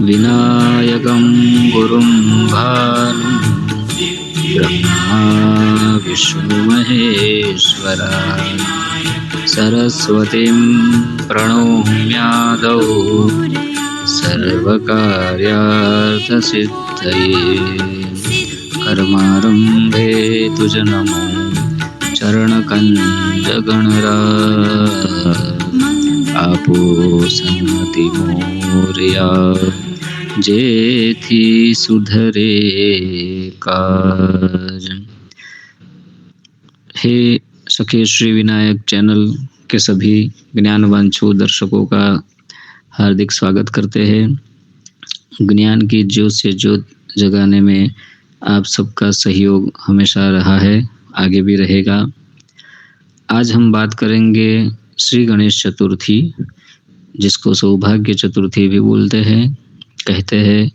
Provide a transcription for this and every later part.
विनायकं गुरुं भानुं ब्रह्मा विष्णु महेश्वराय सरस्वतीं प्रणौम्यादौ सर्वकार्यार्थसिद्धये कर्मारम्भे तु नमो चरणकञ्जगणराय आपो सन्मति मोरया जेथी सुधरे काज। हे सखे श्री विनायक चैनल के सभी ज्ञानवांछू दर्शकों का हार्दिक स्वागत करते हैं। ज्ञान की ज्योत से ज्योत जगाने में आप सबका सहयोग हमेशा रहा है, आगे भी रहेगा। आज हम बात करेंगे श्री गणेश चतुर्थी, जिसको सौभाग्य चतुर्थी भी बोलते हैं, कहते हैं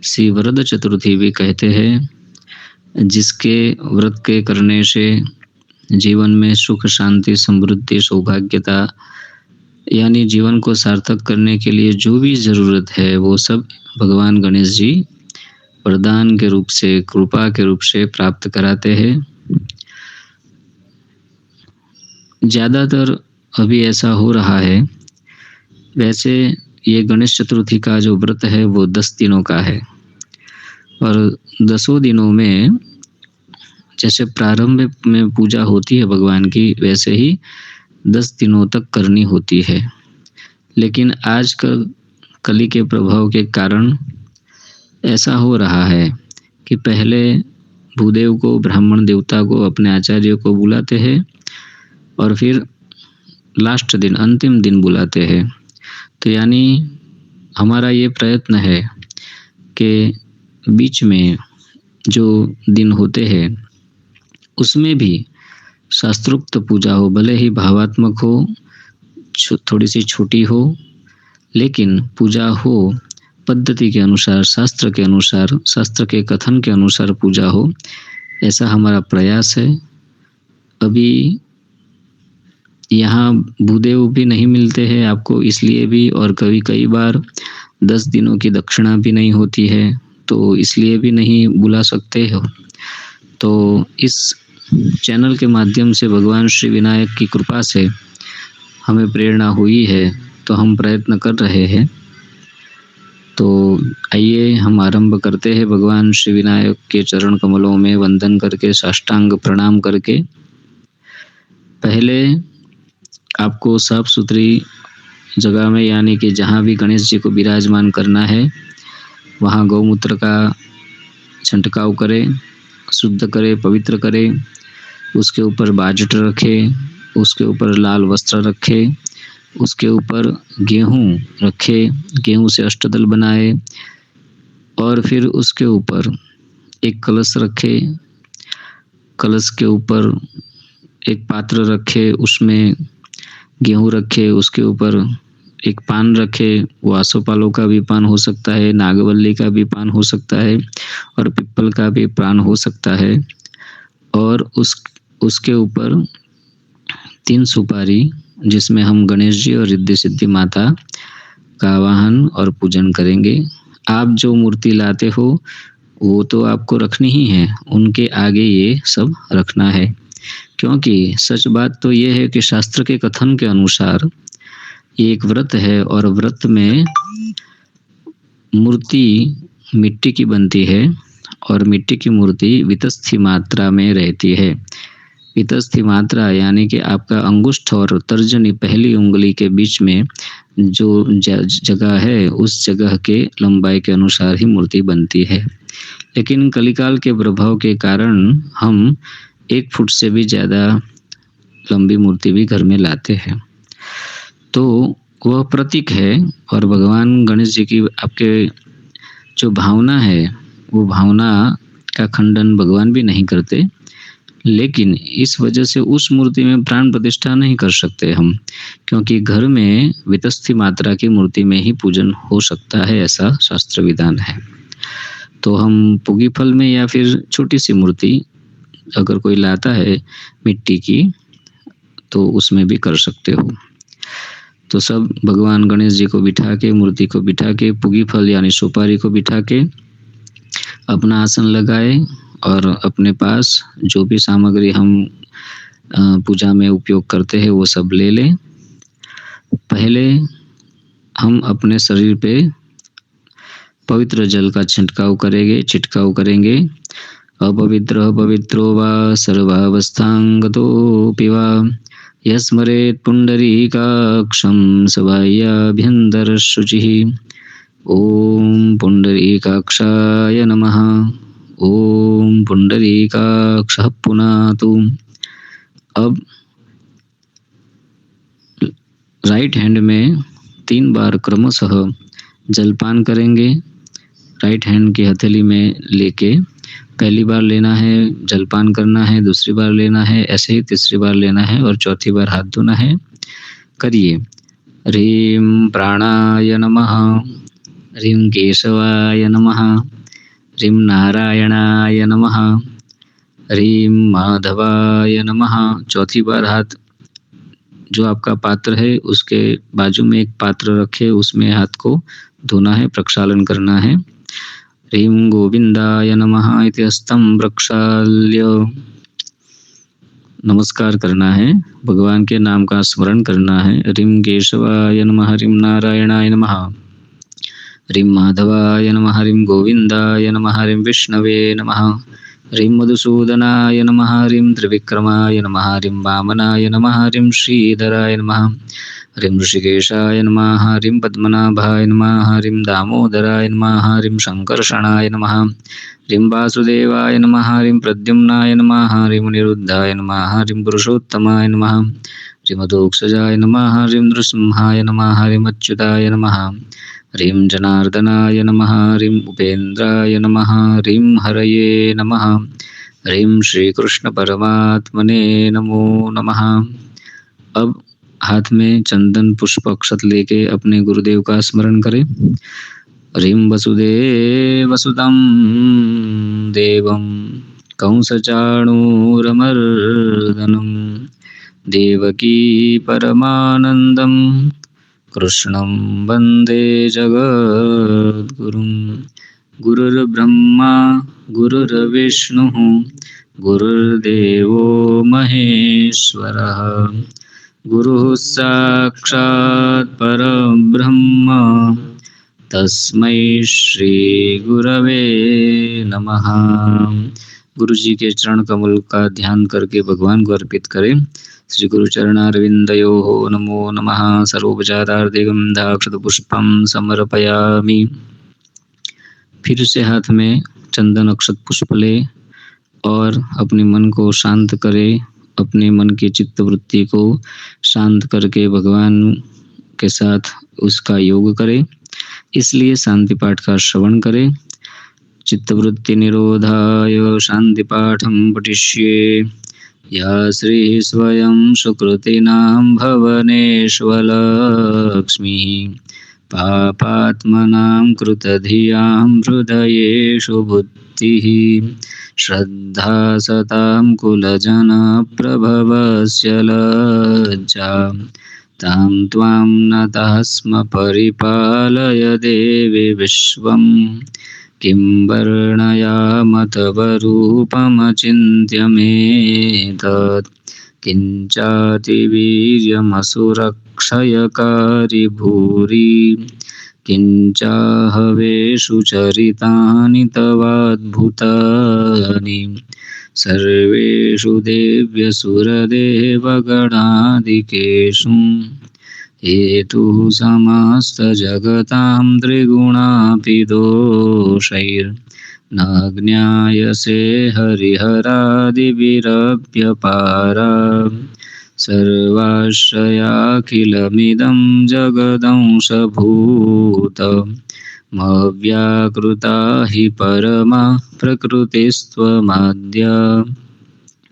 श्री वरद चतुर्थी भी कहते हैं, जिसके व्रत के करने से जीवन में सुख शांति समृद्धि सौभाग्यता यानी जीवन को सार्थक करने के लिए जो भी ज़रूरत है वो सब भगवान गणेश जी वरदान के रूप से, कृपा के रूप से प्राप्त कराते हैं। ज़्यादातर अभी ऐसा हो रहा है। वैसे ये गणेश चतुर्थी का जो व्रत है वो 10 दिनों का है और 10 दिनों में जैसे प्रारंभ में पूजा होती है भगवान की, वैसे ही 10 दिनों तक करनी होती है। लेकिन आज कली के प्रभाव के कारण ऐसा हो रहा है कि पहले भूदेव को, ब्राह्मण देवता को, अपने आचार्य को बुलाते हैं और फिर लास्ट दिन, अंतिम दिन बुलाते हैं। तो यानी हमारा ये प्रयत्न है कि बीच में जो दिन होते हैं उसमें भी शास्त्रोक्त पूजा हो, भले ही भावात्मक हो, थोड़ी सी छोटी हो, लेकिन पूजा हो पद्धति के अनुसार, शास्त्र के अनुसार, शास्त्र के कथन के अनुसार पूजा हो, ऐसा हमारा प्रयास है। अभी यहाँ भूदेव भी नहीं मिलते हैं आपको इसलिए भी, और कई बार 10 दिनों की दक्षिणा भी नहीं होती है, तो इसलिए भी नहीं बुला सकते हो। तो इस चैनल के माध्यम से भगवान श्री विनायक की कृपा से हमें प्रेरणा हुई है, तो हम प्रयत्न कर रहे हैं। तो आइए हम आरंभ करते हैं भगवान श्री विनायक के चरण कमलों में वंदन करके, साष्टांग प्रणाम करके। पहले आपको साफ सुथरी जगह में, यानी कि जहाँ भी गणेश जी को विराजमान करना है वहाँ गौमूत्र का छंटकाव करें, शुद्ध करें, पवित्र करें। उसके ऊपर बाजट रखें, उसके ऊपर लाल वस्त्र रखें, उसके ऊपर गेहूँ रखें, गेहूँ से अष्टदल बनाए और फिर उसके ऊपर एक कलश रखें। कलश के ऊपर एक पात्र रखे, उसमें गेहूँ रखे, उसके ऊपर एक पान रखे। वो आसोपालों का भी पान हो सकता है, नागवल्ली का भी पान हो सकता है और पिप्पल का भी पान हो सकता है। और उसके ऊपर 3 सुपारी, जिसमें हम गणेश जी और रिद्धि सिद्धि माता का आवाहन और पूजन करेंगे। आप जो मूर्ति लाते हो वो तो आपको रखनी ही है, उनके आगे ये सब रखना है, क्योंकि सच बात तो ये है कि शास्त्र के कथन के अनुसार ये एक व्रत है और व्रत में मूर्ति मिट्टी की बनती है और मिट्टी की मूर्ति वितस्थी मात्रा में रहती है। वितस्थी मात्रा यानी कि आपका अंगुष्ठ और तर्जनी, पहली उंगली के बीच में जो जगह है उस जगह के लंबाई के अनुसार ही मूर्ति बनती है। लेकिन कलिकाल के प्रभाव के कारण हम 1 फुट से भी ज़्यादा लंबी मूर्ति भी घर में लाते हैं। तो वह प्रतीक है और भगवान गणेश जी की आपके जो भावना है वो भावना का खंडन भगवान भी नहीं करते, लेकिन इस वजह से उस मूर्ति में प्राण प्रतिष्ठा नहीं कर सकते हम, क्योंकि घर में वितस्थी मात्रा की मूर्ति में ही पूजन हो सकता है, ऐसा शास्त्र विधान है। तो हम पुगी फल में या फिर छोटी सी मूर्ति अगर कोई लाता है मिट्टी की, तो उसमें भी कर सकते हो। तो सब भगवान गणेश जी को बिठा के, मूर्ति को बिठा के, पुगी फल यानी सुपारी को बिठा के अपना आसन लगाए और अपने पास जो भी सामग्री हम पूजा में उपयोग करते हैं वो सब ले लें। पहले हम अपने शरीर पे पवित्र जल का छिटकाव करेंगे। अपवित्र पवित्रो वा सर्वावस्थांगतोऽपि वा यस्मरेत् पुण्डरीकाक्षं स बाह्याभ्यन्तरशुचिः। ओम पुंडरीकाक्षाय नमः। ओम पुंडरीकाक्षः पुनातु। अब राइट हैंड में 3 बार क्रमशः जलपान करेंगे। राइट हैंड की हथेली में लेके पहली बार लेना है, जलपान करना है, दूसरी बार लेना है, ऐसे ही तीसरी बार लेना है और चौथी बार हाथ धोना है। करिए। ह्रीं प्राणाय नमः, ह्रीं केशवाय नमः, ह्रीं नारायणाय नमः, ह्रीं माधवाय नमः। चौथी बार हाथ जो आपका पात्र है उसके बाजू में एक पात्र रखे, उसमें हाथ को धोना है, प्रक्षालन करना है। ह्रीं गोविंदाय नमः इति हस्तं प्रक्षाल्य नमस्कार करना है, भगवान के नाम का स्मरण करना है। ह्रीं केशवाय नमः, ह्रीं नारायणाय नमः, ह्रीं माधवाय नमः, ह्रीं गोविंदाय नमः, ह्रीं विष्णवे नमः, ह्रीं मधुसूदनाय नमः, ह्रीं त्रिविक्रमाय नमः, ह्रीं वामनाय नमः, ह्रीं श्रीधराय नमः, ह्रीं ऋषिकेशाय नमः, ह्रीं पद्मनाभाय नमः, ह्रीं दामोदराय नमः, ह्रीं शङ्कर्षणाय नमः, ह्रीं वासुदेवाय नमः, ह्रीं प्रद्युम्नाय नमः, ह्रीं अनिरुद्धाय नमः, ह्रीं पुरुषोत्तमाय नमः, ह्रीं मधोक्षजाय नमः, ह्रीं नृसिंहाय नमः, ह्रीं अच्युताय नमः, ह्रीं जनार्दनाय नमः, ह्रीं उपेन्द्राय नमः, ह्रीं हरये नमः, ह्रीं श्रीकृष्ण परमात्मने नमो नमः। अब हाथ में चंदन पुष्प अक्षत लेके अपने गुरुदेव का स्मरण करें। ह्रीं वसुदेवसुतं देवं कंसचाणूरमर्दनं देवकी परमानन्दं कृष्णं वन्दे जगद्गुरुं। गुरुर्ब्रह्मा गुरुर्विष्णुः गुरुर्देवो महेश्वरः, गुरुः साक्षात् परब्रह्म तस्मै श्री गुरवे नमः। गुरु जी के चरण कमल का ध्यान करके भगवान को अर्पित करें। श्री गुरु चरणारविंदयोः नमो नमः। सर्वोपचारार्थिकं दाक्षतपुष्पं समर्पयामि। फिर से हाथ में चंदन अक्षत पुष्प ले और अपने मन को शांत करें। अपने मन की चित्तवृत्ति को शांत करके भगवान के साथ उसका योग करें। इसलिए शांति पाठ का श्रवण करें। चित्तवृत्ति निरोधाय शांति पाठं पठिष्ये। या श्री स्वयं सुकृतिनां भवनेष्वलक्ष्मीः पापात्मनां कृतधियां हृदयेषु बुद्धिः श्रद्धा सतां कुलजनप्रभवस्य लज्जा तां त्वां नतः स्म परिपालय देवी विश्वं। किं वर्णयाम तव रूपमचिन्त्यमेतत् किञ्चातिवीर्यमसुरक्षयकारि भूरि किञ्चाहवेषु चरितानि तवाद्भुतानि सर्वेषु देव्यसुरदेवगणादिकेषु हेतुः समस्तजगतां त्रिगुणापि दोषैर्न ज्ञायसे हरिहरादिभिरप्यपारा सर्वाश्रयाखिलमिदं जगदंशभूतमव्याकृता हि परमा प्रकृतिस्त्वमाद्या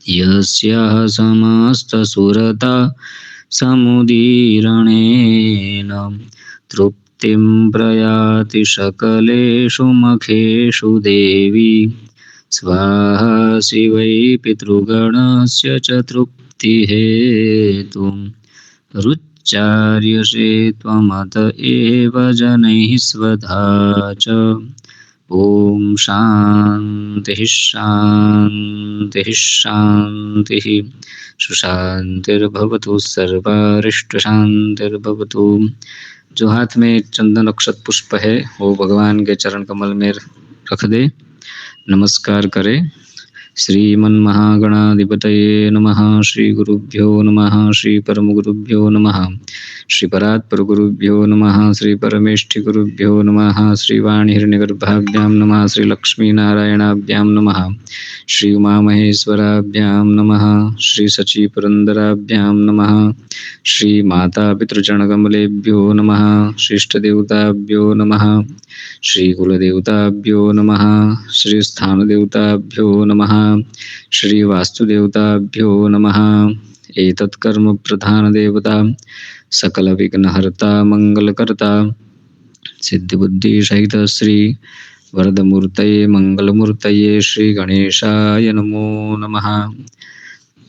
यस्याः समस्तसुरता समुदीरणेन तृप्तिं प्रयाति सकलेषु मखेषु देवी स्वाहा शिवै पितृगणस्य च तृप्तिहेतुं चार्यसे त्वमत एव जनैः स्वधा च। ॐ शान्तिः शान्तिः शान्तिः। सुशान्तिर्भवतु सर्वारिष्टशान्तिर्भवतु। जो हाथ में चंदन अक्षत पुष्प है वो भगवान के चरण कमल में रख दे, नमस्कार करे। श्रीमन्महागणाधिपतये नमः। श्री गुरुभ्यो नमः। श्री परमगुरुभ्यो नमः। श्री परात्परगुरुभ्यो नमः। श्री परमेष्ठि गुरुभ्यो नमः। श्री वाणी हिरण्यगर्भाभ्यां नमः। श्री लक्ष्मीनारायणाभ्यां नमः। श्री उमामहेश्वराभ्यां नमः। श्री सचीपुरन्दराभ्यां नमः। श्री माता पितृचरणकमलेभ्यो नमः। श्रीष्टदेवताभ्यो नमः। श्री कुलदेवताभ्यो नमः। श्री स्थानदेवताभ्यो नमः। श्री वास्तुदेवताभ्यो नमः। एतत् कर्म प्रधानदेवता सकलविघ्नहर्ता मंगलकर्ता सिद्धिबुद्धिसहित श्री वरदमूर्तये मंगलमूर्तये श्री गणेशाय नमो नमः।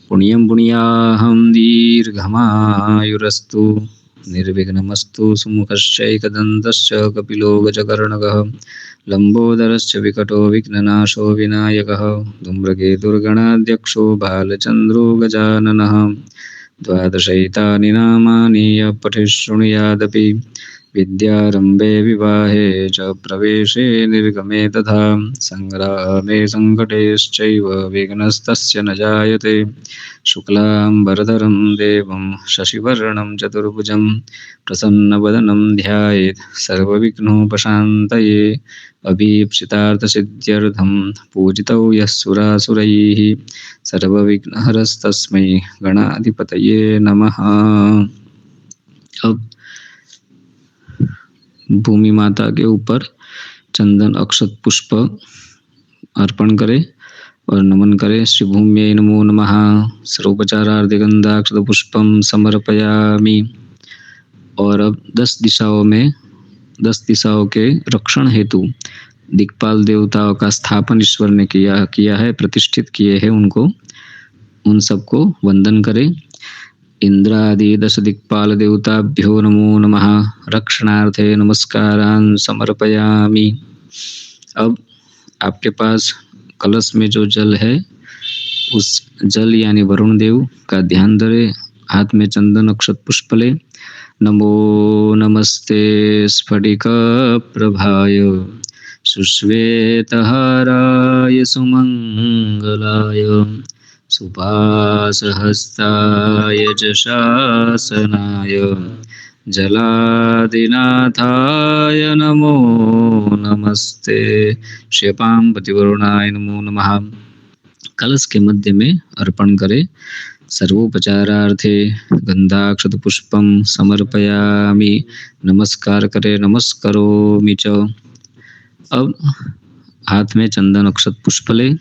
पुण्यं पुण्याहं दीर्घमायुरस्तु निर्विघ्नमस्तु सुमुखश्चैकदन्तश्च कपिलो गजकर्णकः लम्बोदरश्च विकटो विघ्ननाशो विनायकः धूम्रकेतुर्गणाध्यक्षो बालचन्द्रो गजाननः। द्वादशैतानि नामानि यः पठेत् शृणुयादपि विद्यारम्भे विवाहे च प्रवेशे निर्गमे तथा सङ्ग्रामे सङ्कटेश्चैव विघ्नस्तस्य न जायते। शुक्लाम्बरधरं देवं शशिवर्णं चतुर्भुजं प्रसन्नवदनं ध्यायेत् सर्वविघ्नोपशान्तये। अभीप्सितार्थसिद्ध्यर्थं पूजितो यः सुरासुरैः सर्वविघ्नहरस्तस्मै गणाधिपतये नमः। अब भूमि माता के ऊपर चंदन अक्षत पुष्प अर्पण करें और नमन करें। श्री भूम्यै नमो नमः। सर्वोपचारार्थ गंधाक्षत पुष्पम समर्पयामि। और अब 10 दिशाओं के रक्षण हेतु दिक्पाल देवताओं का स्थापन ईश्वर ने किया है, प्रतिष्ठित किए हैं उनको, उन सबको वंदन करें। इंद्रादि 10 दिक्पाल देवताभ्यो नमो नमः। रक्षणार्थे नमस्कारान् समर्पयामि। अब आपके पास कलश में जो जल है उस जल यानी वरुण देव का ध्यान धरे, हाथ में चंदन अक्षत पुष्प ले। नमो नमस्ते स्फटिक प्रभाय सुश्वेतहाराय सुमंगलाय सुपासहस्ताय च शासनाय जलादिनाथाय नमो नमस्ते। श्यपाम्पतिवरुणाय नमो नमः। कलश के मध्य में अर्पण करें। सर्वोपचारार्थे गंधाक्षत पुष्पम समर्पयामि। नमस्कार करे, नमस्करोमि च। अब हाथ में चंदन अक्षत पुष्प ले।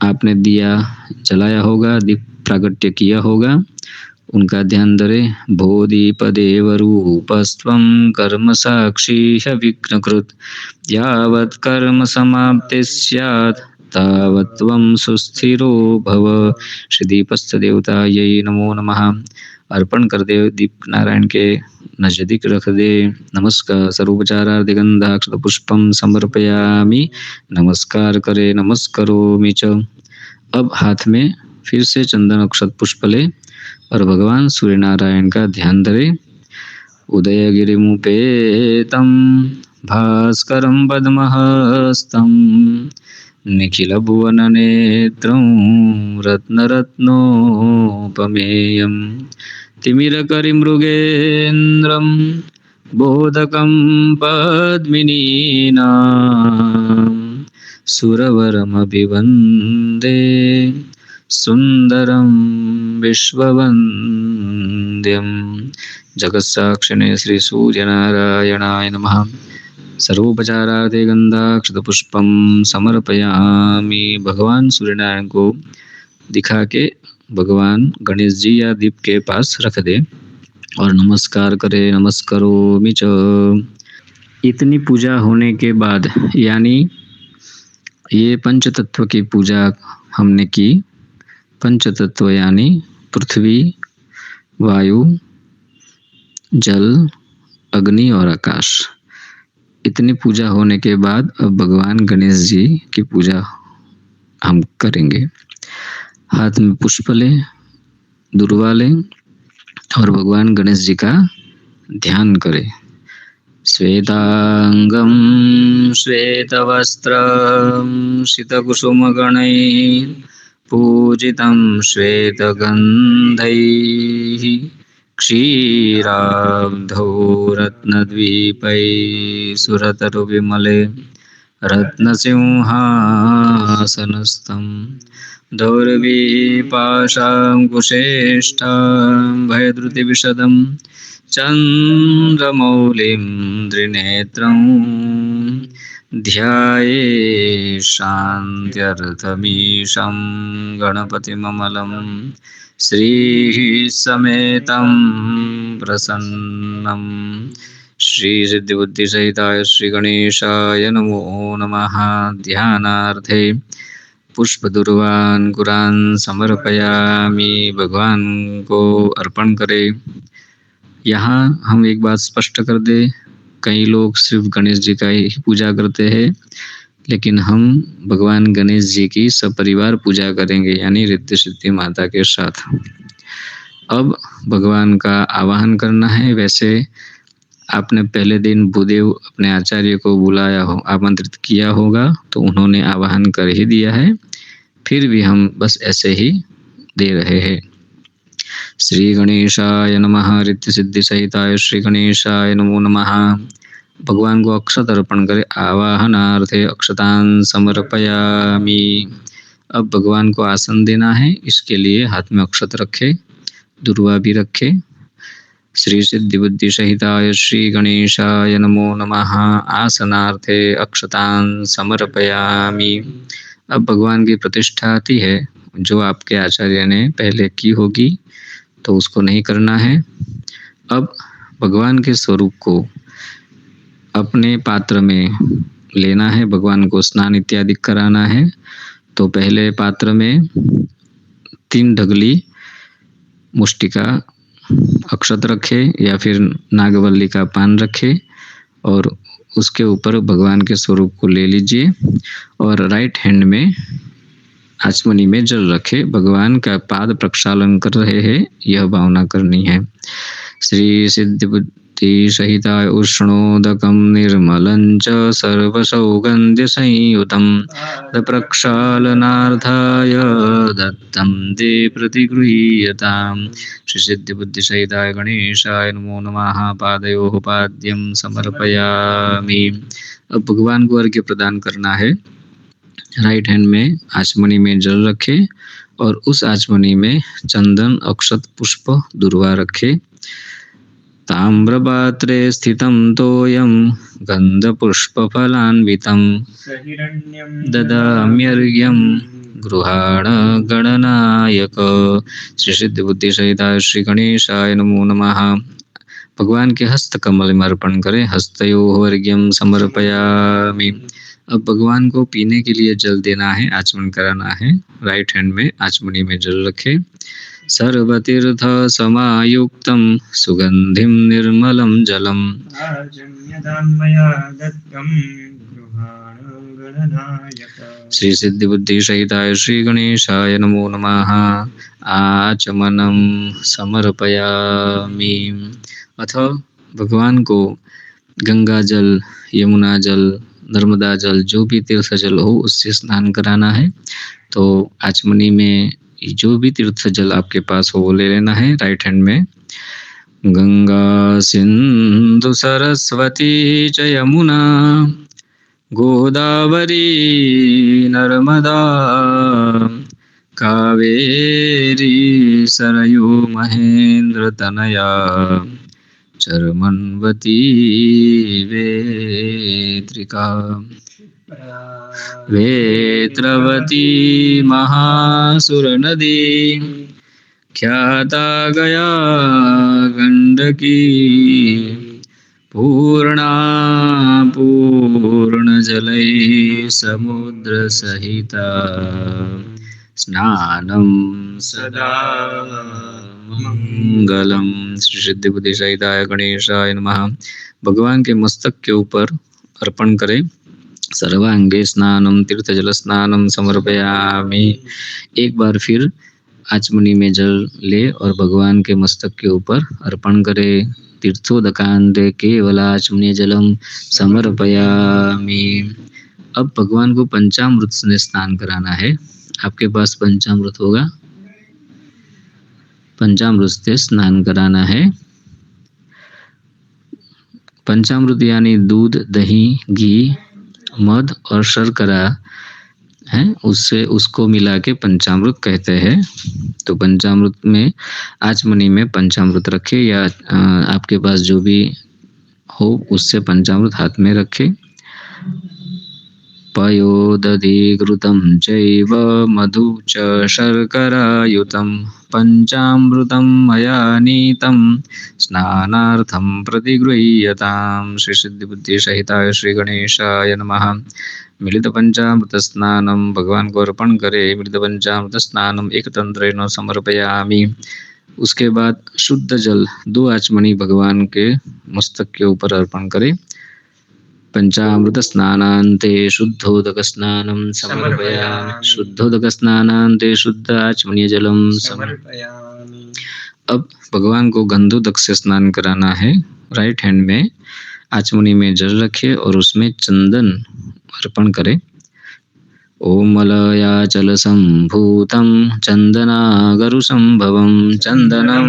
आपने दिया जलाया होगा, दीप प्रागट्य किया होगा, उनका ध्यान धरे। बोधिपदेव रूपस्त्वं कर्म साक्षी विघ्नकृत यावत् कर्म समाप्ति स्यात् तावत् त्वं सुस्थिरो भव। श्री दीपस्थ देवतायै नमो नमः। अर्पण कर दे, दीप नारायण के नजदीक रख दे। नमस्कार। सर्वोपचारार्थ गंधाक्षत पुष्पम समर्पयामि। नमस्कार करे, नमस्करोमि च। अब हाथ में फिर से चंदन अक्षत पुष्प ले और भगवान सूर्य नारायण का ध्यान धरे। उदयगिरिमुपेतं भास्करं पद्महस्तं निखिलभुवननेत्रं रत्नरत्नोपमेयं तिमिरकरिमृगेन्द्रं बोधकं पद्मिनीनां सुरवरमभिवन्दे सुंदरं विश्ववन्द्यं। जगत्साक्षिणे श्री सूर्यनारायणाय नमः। सर्वोपचारार्थे गंधाक्षत पुष्पम समर्पयामि। भगवान सूर्यनारायण को दिखा के भगवान गणेश जी या दीप के पास रख दे और नमस्कार करे, नमस्करोमि च। इतनी पूजा होने के बाद, यानी ये पंचतत्व की पूजा हमने की। पंचतत्व यानी पृथ्वी, वायु, जल, अग्नि और आकाश, इतनी पूजा होने के बाद अब भगवान गणेश जी की पूजा हम करेंगे। हाथ में पुष्प लें, दुर्वा लें और भगवान गणेश जी का ध्यान करें। श्वेतांगं श्वेतवस्त्रं शितकुसुमगणैः पूजितं श्वेतगन्धैः क्षीराब्धौ रत्नद्वीपैः सुरतरुविमले रत्नसिंहासनस्थं दौर्वीपाशाङ्कुशेष्टां भयधृतिविशदं चन्द्रमौलिं त्रिनेत्रं ध्यायेत् शान्त्यर्थमीशं गणपतिममलं श्रीसमेतं प्रसन्नं। श्रीसिद्धिबुद्धिसहिताय श्रीगणेशाय नमो नमः। ध्यानार्थे पुष्पदुर्वांकुरान् समर्पयामि। भगवान को अर्पण करें। यहाँ हम एक बात स्पष्ट कर दें, कई लोग सिर्फ गणेश जी का ही पूजा करते हैं, लेकिन हम भगवान गणेश जी की सपरिवार पूजा करेंगे, यानी रिद्धि सिद्धि माता के साथ। अब भगवान का आवाहन करना है। वैसे आपने पहले दिन भूदेव अपने आचार्य को बुलाया हो, आमंत्रित किया होगा, तो उन्होंने आवाहन कर ही दिया है, फिर भी हम बस ऐसे ही दे रहे हैं। श्री गणेशाय नमः। रिद्धि सिद्धि सहिताय श्री गणेशाय नमो नमः। भगवान को अक्षत अर्पण करें। आवाहनार्थे अक्षतान् समर्पयामि। अब भगवान को आसन देना है, इसके लिए हाथ में अक्षत रखे, दुर्वा भी रखे। श्री सिद्धि बुद्धि सहिताय श्री गणेशाय नमो नमः। आसनार्थे अक्षतान् समर्पयामि। अब भगवान की प्रतिष्ठा आती है, जो आपके आचार्य ने पहले की होगी तो उसको नहीं करना है। अब भगवान के स्वरूप को अपने पात्र में लेना है, भगवान को स्नान इत्यादि कराना है। तो पहले पात्र में 3 ढगली मुष्टिका अक्षत रखे या फिर नागवल्ली का पान रखे और उसके ऊपर भगवान के स्वरूप को ले लीजिए और राइट हैंड में आचमनी में जल रखे। भगवान का पाद प्रक्षालन कर रहे हैं, यह भावना करनी है। श्री सिद्धि बुद्धि सहिताय उष्णोदकं निर्मलं च सर्वसौगन्ध्य संयुतं प्रक्षालनार्थाय दत्तं ते प्रतिगृह्यताम्। श्री सिद्धि बुद्धि सहिताय गणेशाय नमो नमः। पादयोः पाद्यं समर्पयामि। अब भगवान को अर्घ्य प्रदान करना है। राइट हैंड में आचमनी में जल रखे और उस आचमनी में चंदन, अक्षत, पुष्प, दुर्वा रखे। ताम्रपात्रे स्थितं तोयं गन्धपुष्पफलान्वितं ददाम्यर्घ्यं गृहाण गणनायक। श्री सिद्धि बुद्धि सहिताय श्री गणेशाय नमो नमः। भगवान के हस्त कमल में अर्पण करें। हस्तयोः अर्घ्यं समर्पयामि। अब भगवान को पीने के लिए जल देना है, आचमन कराना है। राइट हैंड में आचमनी में जल रखे। सर्वतीर्थ समायुक्तं सुगंधिं निर्मलं जलम् श्री सिद्धि बुद्धि सहिताय श्री गणेशाय नमो नमः। आचमनं समर्पयामि। अथ भगवान को गंगा जल, यमुना जल, नर्मदा जल, जो भी तीर्थ जल हो उससे स्नान कराना है। तो आचमनी में जो भी तीर्थ जल आपके पास हो वो ले लेना है। राइट हैंड में गंगा सिंधु सरस्वती च यमुना गोदावरी नर्मदा कावेरी सरयू महेंद्र तनया चर्मन्वती वेत्रिका वेत्रवती महासुरनदी ख्याता गया गंडकी पूर्णा पूर्णजलैः समुद्रसहिता स्नानं सदा मंगलम। श्री सिद्धि बुद्धि सहिताय गणेशाय नमः। भगवान के मस्तक के ऊपर अर्पण करें। सर्वांगे स्नानम तीर्थजल स्नानम समर्पयामि। एक बार फिर आचमनी में जल ले और भगवान के मस्तक के ऊपर अर्पण करे। तीर्थोदकान्ते केवलाचमनीय जलम समर्पयामि। अब भगवान को पंचामृत से स्नान कराना है। आपके पास पंचामृत होगा, पंचामृत से स्नान कराना है। पंचामृत यानी दूध, दही, घी, मध और शर्करा है, उससे उसको मिला के पंचामृत कहते हैं। तो पंचामृत में आचमनी में पंचामृत रखे या आपके पास जो भी हो उससे पंचामृत हाथ में रखे। पयोदधिकृतं चैव मधु च शर्करायुतं पंचामृतं मया नीतं स्नानार्थं प्रतिगृह्यताम्। श्री सिद्धि बुद्धि सहिताय श्री गणेशाय नमः। मिलित पंचामृत स्नानम, भगवान को अर्पण करे। मिलित पंचामृत स्नानम एक तंत्रेण समर्पयामि। उसके बाद शुद्ध जल 2 आचमनी भगवान के मस्तक के ऊपर अर्पण करे। पंचामृत स्नानान्ते शुद्धोदक स्नानं समर्पयामि। शुद्धोदक स्नानान्ते शुद्ध आचमनीय जलम समर्पयामि। अब भगवान को गंधोदक से स्नान कराना है। राइट हैंड में आचमनी में जल रखे और उसमें चंदन अर्पण करें। ओम मलयाचल संभूतं चंदनागरु संभवं चंदनं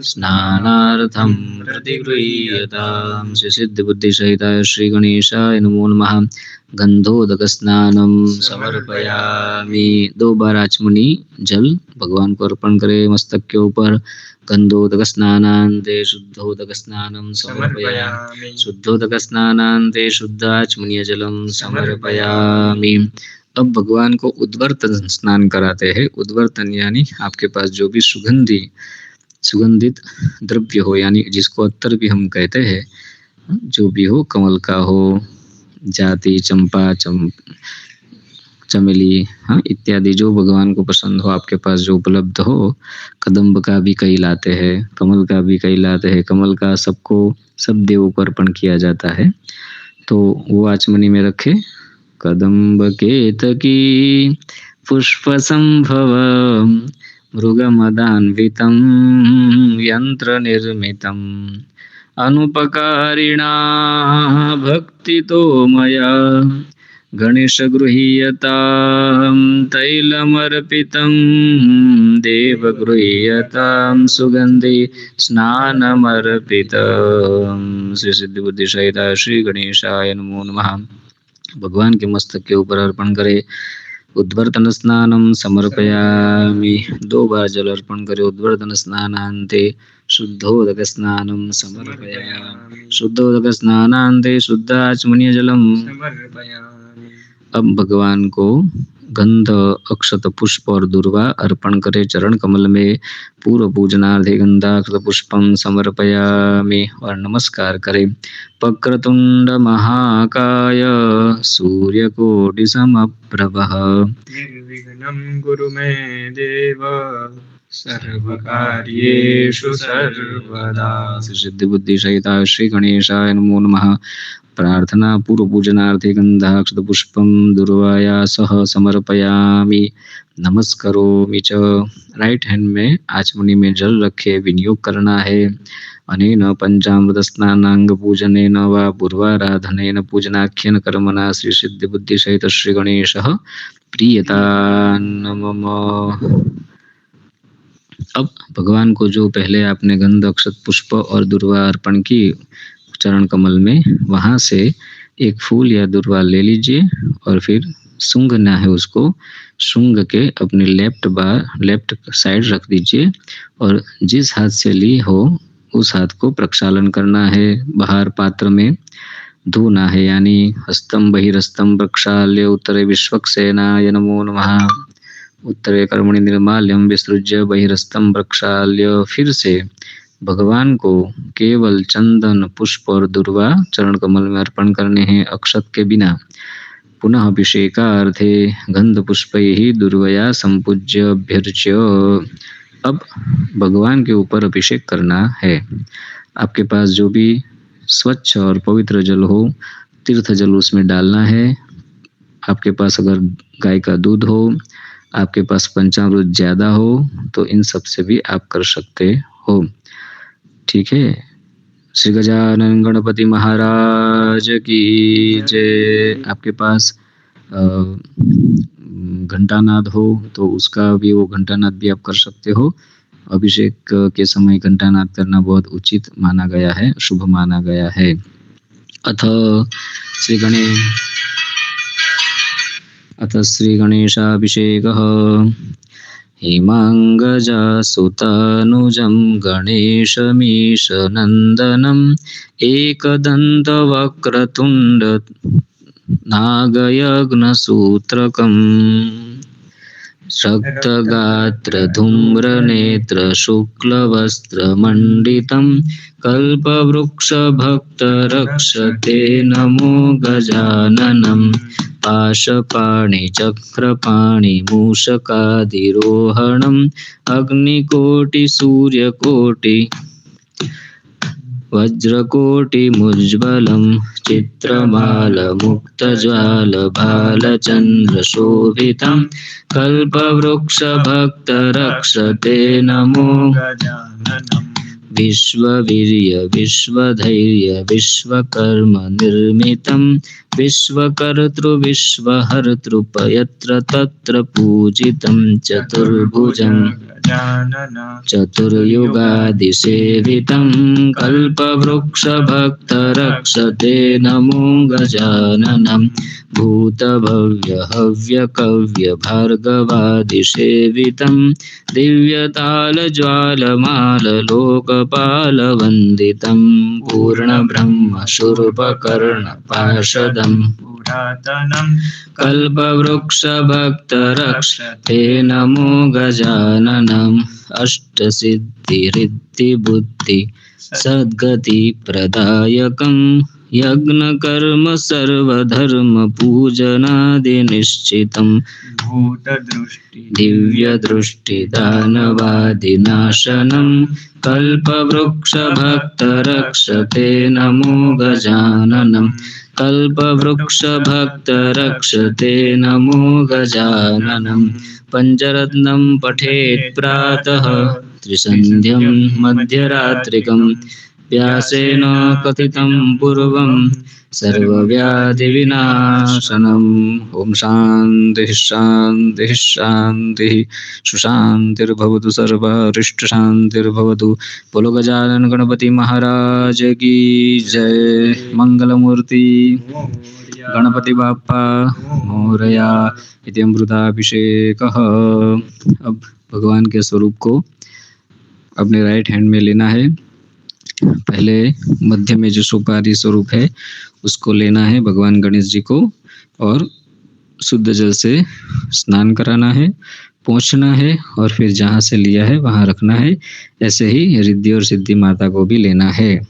स्नानार्थं प्रतिगृह्यताम्। श्री सिद्धि बुद्धि सहिताय श्री गणेशाय नमो नमः। गंधोदक स्नानम समर्पयामि। 2 बार आचमनी जल भगवान को अर्पण करे मस्तक के ऊपर। गंधोदक स्नानान्ते शुद्धोदक स्नानं समर्पयामि। शुद्धोदक स्नानान्ते शुद्ध आचमनीय जलम समर्पयामि। अब भगवान को उद्वर्तन स्नान कराते हैं। उद्वर्तन यानी आपके पास जो भी सुगंधित द्रव्य हो, यानी जिसको अत्तर भी हम कहते हैं, जो भी हो, कमल का हो, जाति, चंपा, चमेली, हाँ, इत्यादि जो भगवान को पसंद हो, आपके पास जो उपलब्ध हो। कदम्ब का भी कई लाते हैं, कमल का भी कई लाते हैं। कमल का सब देवों को अर्पण किया जाता है, तो वो आचमनी में रखे। कदम्ब केतकी पुष्प संभव मृगमदान्वितं यंत्र निर्मितं अनुपकारिणा भक्तितो मया गणेश गृह्यतां तैलमर्पितं देव गृह्यतां सुगंधि स्नानमर्पितं। श्री सिद्धि बुद्धि सहिताय श्री गणेशाय नमो नमः। भगवान के मस्तक के ऊपर अर्पण करे। उद्वर्तन स्नानम समर्पयामि। 2 बार जल अर्पण करे। उद्वर्तन स्नानान्ते शुद्धोदक स्नानम समर्पयामि। शुद्धोदक स्नानान्ते शुद्ध आचमनीय जलम समर्पयामि। अब भगवान को गंध, अक्षत, पुष्प और दुर्वा अर्पण करे। चरण कमल में पूर्व पूजनार्थे गंधाक्षत पुष्पम समर्पयामि और नमस्कार करे। वक्रतुंड महाकाय सूर्यकोटि समप्रभः निर्विघ्नं कुरु मे देव सर्वकार्येषु सर्वदा। सिद्धि बुद्धि सहिताय श्री गणेशाय नमो नमः। प्रार्थना पूर्व पूजनार्थे गंधाक्षत पुष्पम दुर्वाया सह समर्पयामि नमस्करोमि च। राइट हैंड में आचमनी में जल रखे विनियोग करना है। अनेन पंचामृत स्नानांग पूजनेन वा पूर्वाराधनेन पूजनाख्यन कर्मणा श्री सिद्धि बुद्धि सहित श्री गणेशः प्रीयतान् मम। अब भगवान को जो पहले आपने गंध, अक्षत, पुष्प और दुर्वा अर्पण की चरण कमल में, वहां से एक फूल या दुर्वा ले लीजिए और फिर सूंघना है उसको। सूंघ के अपने लेफ्ट साइड रख दीजिए और जिस हाथ से ली हो उस हाथ को प्रक्षालन करना है। बाहर पात्र में धोना है, यानी हस्तम बहिरस्तम प्रक्षाल्य उत्तरे विश्वक्सेनाय नमो नमः। उत्तरे कर्मणि निर्माल्यम विसृज्य बहिरस्तम प्रक्षाल्य। फिर से भगवान को केवल चंदन, पुष्प और दुर्वा चरण कमल में अर्पण करने हैं, अक्षत के बिना। पुनः अभिषेकार्थे गंध पुष्पैः दुर्वया संपूज्य अभ्यर्च्य अब भगवान के ऊपर अभिषेक करना है। आपके पास जो भी स्वच्छ और पवित्र जल हो, तीर्थ जल उसमें डालना है। आपके पास अगर गाय का दूध हो, आपके पास पंचामृत ज़्यादा हो, तो इन सब से भी आप कर सकते हो। ठीक है? श्री गजानन गणपति महाराज की जय। आपके पास घंटानाद हो तो उसका भी, वो घंटानाद भी आप कर सकते हो। अभिषेक के समय घंटानाद करना बहुत उचित माना गया है, शुभ माना गया है। अथ श्री गणेशाभिषेकः। हेमाङ्गजासुतानुजं गणेशमीशनन्दनम् एकदन्तवक्रतुण्ड नागयज्ञसूत्रकम् रक्तगात्रधूम्रनेत्रशुक्लवस्त्रमण्डितं कल्पवृक्षभक्तरक्षते नमो गजाननं। पाशपाणिचक्रपाणिमूषकादिरोहणम् अग्निकोटिसूर्यकोटि वज्रकोटिमुज्ज्वलं चित्रमालमुक्तज्वालभालचन्द्रशोभितं कल्पवृक्षभक्तरक्षते नमो गजाननम्। विश्ववीर्य विश्वधैर्य विश्वकर्म निर्मितं विश्वकर्तृ विश्वहर्तृ तत्र पूजितं चतुर्भुजं चतुर्युगादिसेवितं कल्पवृक्षभक्तरक्षते नमो गजाननं। भूतभव्यहव्यकव्यभार्गवादिसेवितं दिव्यतालज्वालमाललोकपालवन्दितं पूर्णब्रह्मशूर्पकर्णपार्षदं पुरातनं कल्पवृक्षभक्तरक्षते नमो गजाननम्। अष्टसिद्धिरिद्धिबुद्धि सद्गतिप्रदायकं यज्ञकर्म सर्वधर्मपूजनादिनिश्चितं दिव्यदृष्टिदानवादिनाशनं कल्पवृक्षभक्तरक्षते नमो गजाननं। कल्पवृक्षभक्तरक्षते नमो गजाननं। पञ्चरत्नं पठेत् प्रातः त्रिसन्ध्यं मध्यरात्रिकं व्यासेन कथितं पूर्वं सर्वव्याधिविनाशनम्। ॐ शान्तिः शान्तिः शान्तिः। सुशान्तिर्भवतु सर्वारिष्टशान्तिर्भवतु। बोलो गजानन गणपति महाराज की जय। मंगलमूर्ति गणपति बाप्पा मोरया। इति अमृताभिषेकः। अब भगवान के स्वरूप को अपने राइट हैंड में लेना है। पहले मध्य में जो सुपारी स्वरूप है उसको लेना है भगवान गणेश जी को, और शुद्ध जल से स्नान कराना है, पोंछना है, और फिर जहाँ से लिया है वहाँ रखना है। ऐसे ही रिद्धि और सिद्धि माता को भी लेना है।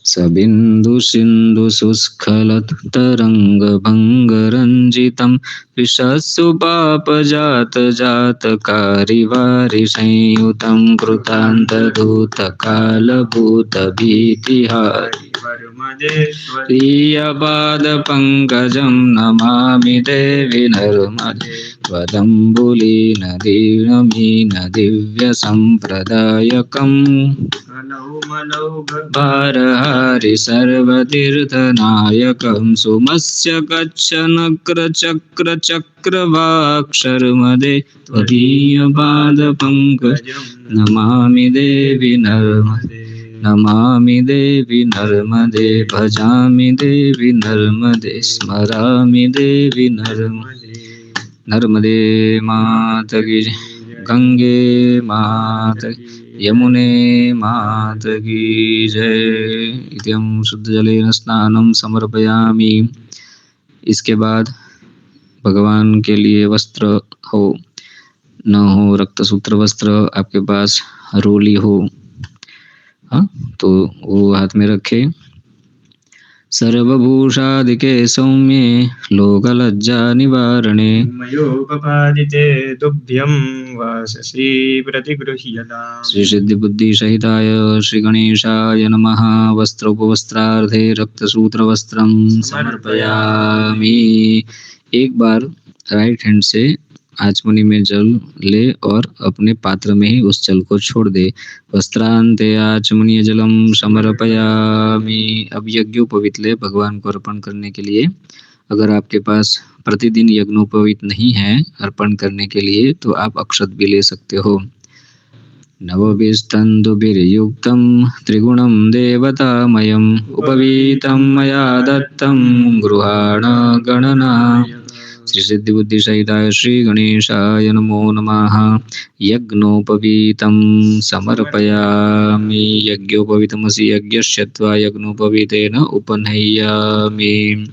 सबिंदु सिंधु सुस्खलत तरंग भंग रंजितम विशस्सु पाप जात जात कारिवारि संयुतं कृतांत दूत काल भूत भीतिहारि प्रियपाद पंकजं नमामि देवी नर्मदे वदम्बुलीन दीनमीन दिव्य संप्रदायकम् भारहारि सर्वतीर्थनायकं सुमस्य कच्छ नक्र चक्र चक्रवाक्षर्मदे त्वदीयपादपङ्कजं नमामि देवी नर्मदे। नमामि देवी नर्मदे भजामि देवी नर्मदे स्मरामि देवी नर्मदे। नर्मदे मात की गंगे मात यमुने मात की जय। इत्यं शुद्धजलेन स्नानं समर्पयामि। इसके बाद भगवान के लिए वस्त्र हो न हो, रक्तसूत्र वस्त्र आपके पास रोली हो, हाँ, तो वो हाथ में रखे सर्वभूषादिके सौम्ये लोकलज्जानिवारणे मयोपपादिते तुभ्यं वाससि प्रतिगृह्यताम्। श्रीसिद्धिबुद्धिसहिताय श्रीगणेशाय नमः। वस्त्रोपवस्त्रार्धे रक्तसूत्रवस्त्रं समर्पयामि। एक बार राइट हैंड से आचमनी में जल ले और अपने पात्र में ही उस जल को छोड़ दे। वस्त्रांते आचमनीय जलम समर्पयामि। अब यज्ञोपवीत ले भगवान को अर्पण करने के लिए। अगर आपके पास प्रतिदिन यज्ञोपवीत नहीं है अर्पण करने के लिए तो आप अक्षत भी ले सकते हो। नवभिस्तन्दुभिर्युक्तं त्रिगुणं देवतामयम् उपवीतं मया दत्तं गृहाण गणना। श्री सिद्धि बुद्धि सहिताय श्री गणेशाय नमो नमः। यज्ञोपवीतं समर्पयामि। यज्ञोपवीतमसि यज्ञस्य त्वा यज्ञोपवीतेन उपनय्यामि।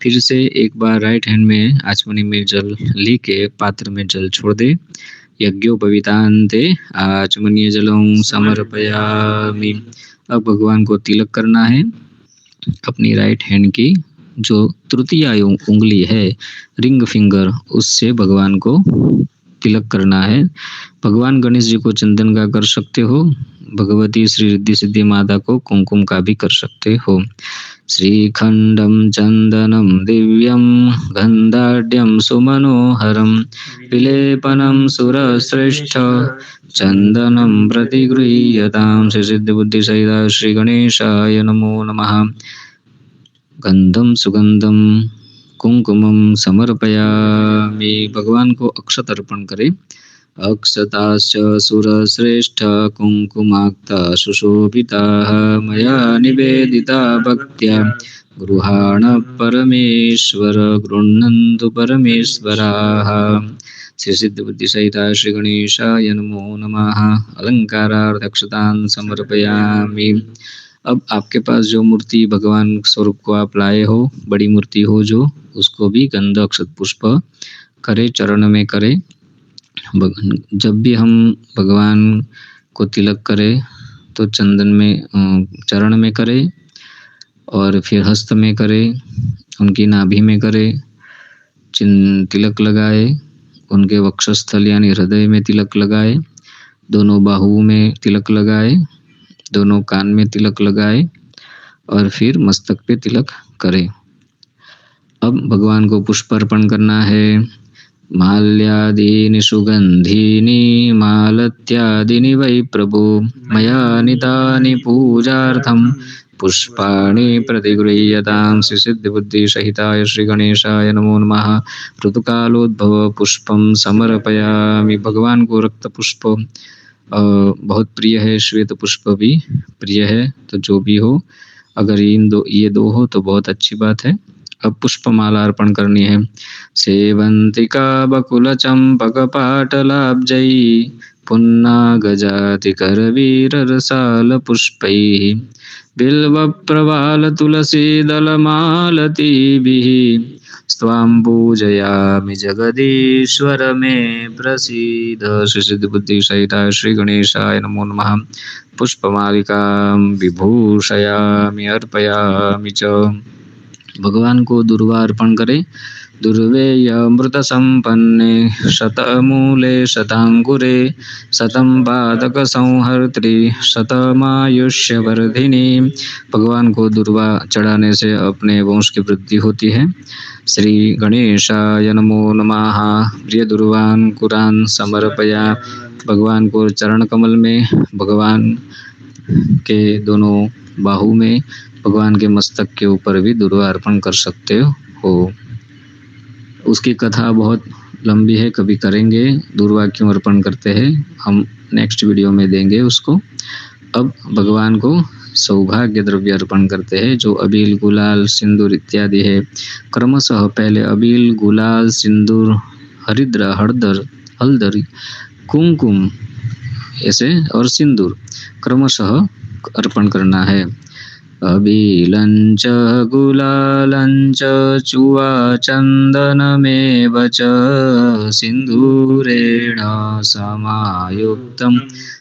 फिर से एक बार राइट हैंड में आचमनी में जल लेके पात्र में जल छोड़ दे। यज्ञोपवीतान्ते आचमनीय जलं समर्पयामि। अब भगवान को तिलक करना है। अपनी राइट हैंड की जो तृतीय उंगली है रिंग फिंगर उससे भगवान को तिलक करना है। भगवान गणेश जी को चंदन का कर सकते हो। भगवती श्री रिद्धि सिद्धि माता को कुमकुम का भी कर सकते हो। श्रीखंडं चंदनं दिव्यं गंधाढ्यं सुमनोहरं विलेपनं सुरश्रेष्ठ चंदनं प्रतिगृह्यताम्। श्री सिद्धि बुद्धि सहिताय श्री गणेशाय नमो नमः। गंधम सुगंधम कुंकुमम समर्पयामि। भगवान को अक्षत अर्पण करें। अक्षताश्च सुरश्रेष्ठ कुंकुमाक्ता सुशोभिताः मया निवेदिता भक्त्या गृहाण परमेश्वर गृह्णन्तु परमेश्वराः। श्री सिद्धि बुद्धि सहिताय श्री गणेशाय नमो नमः। अलंकारार्थ अक्षतान् समर्पयामि। अब आपके पास जो मूर्ति भगवान स्वरूप को आप लाए हो बड़ी मूर्ति हो जो उसको भी गंध अक्षत पुष्प करे चरण में करे। जब भी हम भगवान को तिलक करें तो चंदन में चरण में करें और फिर हस्त में करें, उनकी नाभि में करें, तिलक लगाए, उनके वक्षस्थल यानी हृदय में तिलक लगाए, दोनों बाहुओं में तिलक लगाए, दोनों कान में तिलक लगाए और फिर मस्तक पे तिलक करें। अब भगवान को पुष्प अर्पण करना है। माल्यादीनि सुगंधीनि मालत्यादीनि वै प्रभो मया नितानि पूजार्थं पुष्पाणि प्रतिगृह्यताम्। श्री सिद्धि बुद्धि सहिताय श्री गणेशाय नमो नमः। ऋतुकालोद्भव पुष्पं समर्पयामि। भगवान को रक्त पुष्प बहुत प्रिय है, श्वेत पुष्प भी प्रिय है। तो जो भी हो, अगर ये दो हो तो बहुत अच्छी बात है। अब पुष्पमाला अर्पण करनी है। सेवंतिका बकुल चंपक पाटलाब्जैः पुन्नागजाति करवीर रसाल पुष्पैः बिल्वप्रवाल तुलसी दलमालतीभिः स्वां पूजयामि जगदीश्वर मे प्रसीद। श्री सिद्धि बुद्धि सहिताय श्री गणेशाय नमो नमः। पुष्पमालिकां विभूषयामि अर्पयामि च। भगवान को दुर्वा अर्पण करें। दुर्वेयमृत संपन्ने शतमूले शतांकुरे शतं पादक संहर्त्री शतमायुष्यवर्धिनी। भगवान को दुर्वा चढ़ाने से अपने वंश की वृद्धि होती है। श्री गणेशाय नमो नमः। प्रिय दुर्वान कुरान समर्पया। भगवान को चरण कमल में, भगवान के दोनों बाहु में, भगवान के मस्तक के ऊपर भी दुर्वा अर्पण कर सकते हो। उसकी कथा बहुत लंबी है, कभी करेंगे दुर्वा क्यों अर्पण करते हैं, हम नेक्स्ट वीडियो में देंगे उसको। अब भगवान को सौभाग्य द्रव्य अर्पण करते हैं जो अबील गुलाल सिंदूर इत्यादि है। क्रमशः पहले अबील गुलाल सिंदूर हरिद्रा हल्दर कुमकुम ऐसे और सिंदूर क्रमशः अर्पण करना है। अबीलं च गुलालं च चूवाचन्दनमेव च सिन्दूरेण समायुक्तं